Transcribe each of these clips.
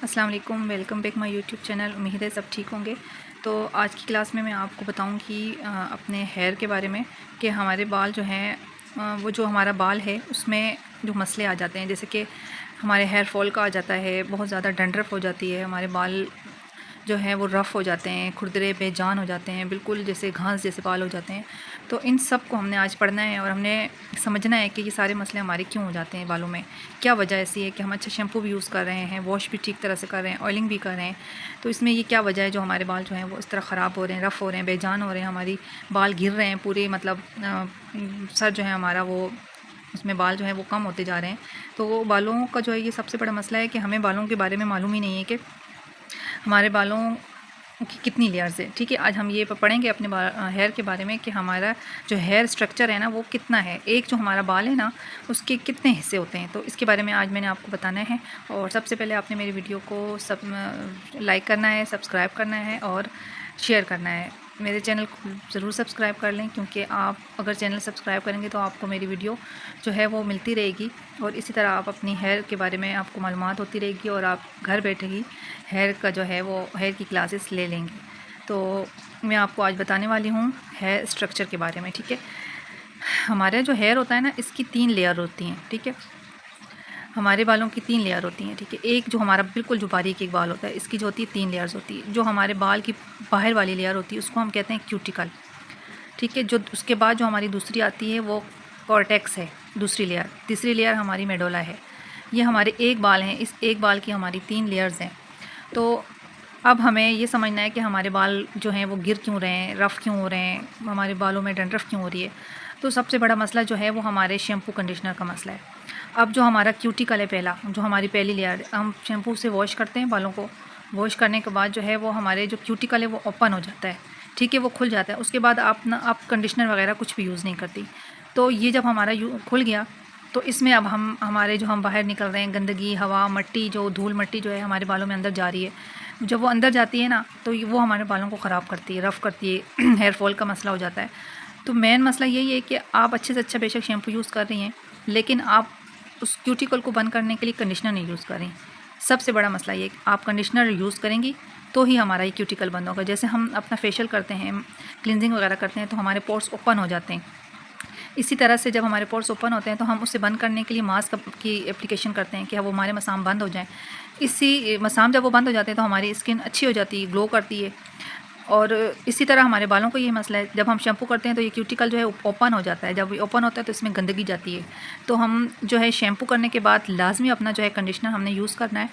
अस्सलाम वालेकुम, welcome back my YouTube channel. उम्मीद है सब ठीक होंगे। तो आज की क्लास में मैं आपको बताऊंगी अपने हेयर के बारे में कि हमारे बाल जो हैं वो जो हमारा बाल है उसमें जो मसले आ जाते हैं, जैसे कि हमारे हेयर फॉल का आ जाता है, बहुत ज़्यादा डंड्रफ हो जाती है, हमारे बाल जो हैं वो रफ़ हो जाते हैं, खुरदरे बेजान हो जाते हैं, बिल्कुल जैसे घास जैसे बाल हो जाते हैं। तो इन सब को हमने आज पढ़ना है और हमने समझना है कि ये सारे मसले हमारे क्यों हो जाते हैं बालों में, क्या वजह ऐसी है कि हम अच्छा शैम्पू भी यूज़ कर रहे हैं, वॉश भी ठीक तरह से कर रहे हैं, ऑयलिंग भी कर रहे हैं, तो इसमें ये क्या वजह है जो हमारे बाल जो हैं वो इस तरह ख़राब हो रहे हैं, रफ़ हो रहे हैं, बेजान हो रहे हैं, हमारी बाल गिर रहे हैं पूरे, मतलब सर जो है हमारा वो उसमें बाल जो है वो कम होते जा रहे हैं। तो वो बालों का जो है ये सबसे बड़ा मसला है कि हमें बालों के बारे में मालूम ही नहीं है कि हमारे बालों की कितनी लेयर्स है। ठीक है, आज हम ये पढ़ेंगे अपने हेयर के बारे में कि हमारा जो हेयर स्ट्रक्चर है ना वो कितना है, एक जो हमारा बाल है ना उसके कितने हिस्से होते हैं, तो इसके बारे में आज मैंने आपको बताना है। और सबसे पहले आपने मेरी वीडियो को लाइक करना है, सब्सक्राइब करना है और शेयर करना है। मेरे चैनल को ज़रूर सब्सक्राइब कर लें, क्योंकि आप अगर चैनल सब्सक्राइब करेंगे तो आपको मेरी वीडियो जो है वो मिलती रहेगी और इसी तरह आप अपनी हेयर के बारे में आपको मालूमात होती रहेगी और आप घर बैठे ही हेयर का जो है वो हेयर की क्लासेस ले लेंगे। तो मैं आपको आज बताने वाली हूँ हेयर स्ट्रक्चर के बारे में। ठीक है, हमारे जो हेयर होता है ना इसकी 3 लेयर होती हैं। ठीक है, हमारे बालों की 3 लेयर होती हैं। ठीक है, एक जो हमारा बिल्कुल जो बारीक एक बाल होता है इसकी जो होती है 3 लेयर्स होती है। जो हमारे बाल की बाहर वाली लेयर होती है उसको हम कहते हैं क्यूटिकल। ठीक है, जो उसके बाद जो हमारी दूसरी आती है वो कॉर्टेक्स है, दूसरी लेयर। तीसरी लेयर हमारी मेडोला है। ये हमारे एक बाल हैं, इस एक बाल की हमारी 3 लेयर्स हैं। तो अब हमें ये समझना है कि हमारे बाल जो हैं वो गिर क्यों रहे हैं, रफ़ क्यों हो रहे हैं, हमारे बालों में डंड्रफ क्यों हो रही है। तो सबसे बड़ा मसला जो है वो हमारे शैम्पू कंडीशनर का मसला है। अब जो हमारा क्यूटिकल है पहला, जो हमारी पहली लेयर, हम शैम्पू से वॉश करते हैं बालों को, वॉश करने के बाद जो है वो हमारे जो क्यूटिकल है वो ओपन हो जाता है। ठीक है, वो खुल जाता है। उसके बाद आप कंडीशनर वगैरह कुछ भी यूज़ नहीं करती। तो ये जब हमारा खुल गया तो इसमें अब हमारे जो हम बाहर निकल रहे हैं गंदगी, हवा, मिट्टी, जो धूल मिट्टी जो है हमारे बालों में अंदर जा रही है, जब वो अंदर जाती है ना तो वो हमारे बालों को ख़राब करती है, रफ़ करती है, हेयर फॉल का मसला हो जाता है। तो मेन मसला यही है कि आप अच्छे से अच्छा बेशक शैम्पू यूज़ कर रही हैं, लेकिन आप उस क्यूटिकल को बंद करने के लिए कंडीशनर नहीं यूज़ कर रही। सबसे बड़ा मसला ये, आप कंडीशनर यूज़ करेंगी तो ही हमारा ये क्यूटिकल बंद होगा। जैसे हम अपना फेशियल करते हैं, क्लिनजिंग वगैरह करते हैं तो हमारे पोर्स ओपन हो जाते हैं। इसी तरह से जब हमारे पोर्स ओपन होते हैं तो हम उसे बंद करने के लिए मास्क की एप्लीकेशन करते हैं कि वो हमारे मसाम बंद हो जाएं। इसी मसाम जब वो बंद हो जाते हैं तो हमारी स्किन अच्छी हो जाती है, ग्लो करती है। और इसी तरह हमारे बालों को ये मसला है, जब हम शैम्पू करते हैं तो ये क्यूटिकल जो है ओपन हो जाता है। जब ये ओपन होता है तो इसमें गंदगी जाती है। तो हम जो है शैम्पू करने के बाद लाजमी अपना जो है कंडीशनर हमने यूज़ करना है।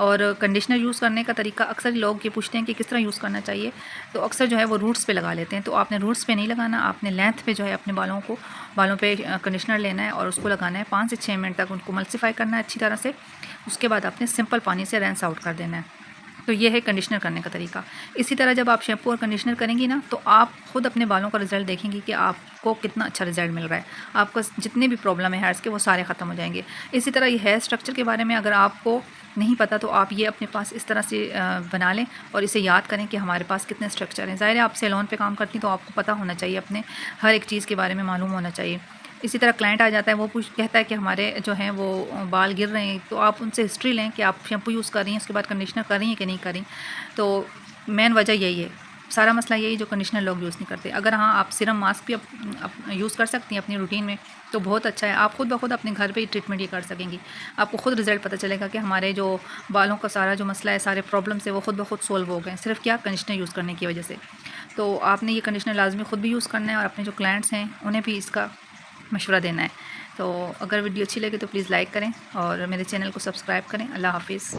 और कंडीशनर यूज़ करने का तरीका अक्सर लोग ये पूछते हैं कि किस तरह यूज़ करना चाहिए, तो अक्सर जो है वो रूट्स पे लगा लेते हैं। तो आपने रूट्स पे नहीं लगाना, आपने लेंथ पे जो है अपने बालों पे कंडीशनर लेना है और उसको लगाना है 5 से 6 मिनट तक, उनको मल्सीफाई करना है अच्छी तरह से। उसके बाद आपने सिंपल पानी से रिंस आउट कर देना है। तो ये है कंडीशनर करने का तरीका। इसी तरह जब आप शैम्पू और कंडीशनर करेंगी ना तो आप खुद अपने बालों का रिज़ल्ट देखेंगी कि आपको कितना अच्छा रिज़ल्ट मिल रहा है। आपका जितने भी प्रॉब्लम है हेयर्स के वो सारे ख़त्म हो जाएंगे। इसी तरह ये हेयर स्ट्रक्चर के बारे में अगर आपको नहीं पता तो आप ये अपने पास इस तरह से बना लें और इसे याद करें कि हमारे पास कितने स्ट्रक्चर हैं। ज़ाहिर है आप सैलून पे काम करती तो आपको पता होना चाहिए, अपने हर एक चीज़ के बारे में मालूम होना चाहिए। इसी तरह क्लाइंट आ जाता है, वो कहता है कि हमारे जो हैं वो बाल गिर रहे हैं, तो आप उनसे हिस्ट्री लें कि आप शैम्पू यूज़ कर रही हैं, उसके बाद कंडीशनर कर रही हैं कि नहीं कर रही। तो मेन वजह यही है, सारा मसला यही जो कंडीशनर लोग यूज़ नहीं करते। अगर हाँ आप सीरम मास्क भी यूज़ कर सकती हैं अपनी रूटीन में तो बहुत अच्छा है। आप खुद ब खुद अपने घर पे ही ट्रीटमेंट ये कर सकेंगी। आपको खुद रिज़ल्ट पता चलेगा कि हमारे जो बालों का सारा जो मसला है, सारे प्रॉब्लम्स है वो खुद ब खुद सोल्व हो गए, सिर्फ क्या कंडीशनर यूज़ करने की वजह से। तो आपने ये कंडीशनर लाजमी खुद भी यूज़ करना है और अपने जो क्लाइंट्स हैं उन्हें भी इसका मशवरा देना है। तो अगर वीडियो अच्छी लगे तो प्लीज़ लाइक करें और मेरे चैनल को सब्सक्राइब करें। अल्लाह हाफ़िज़।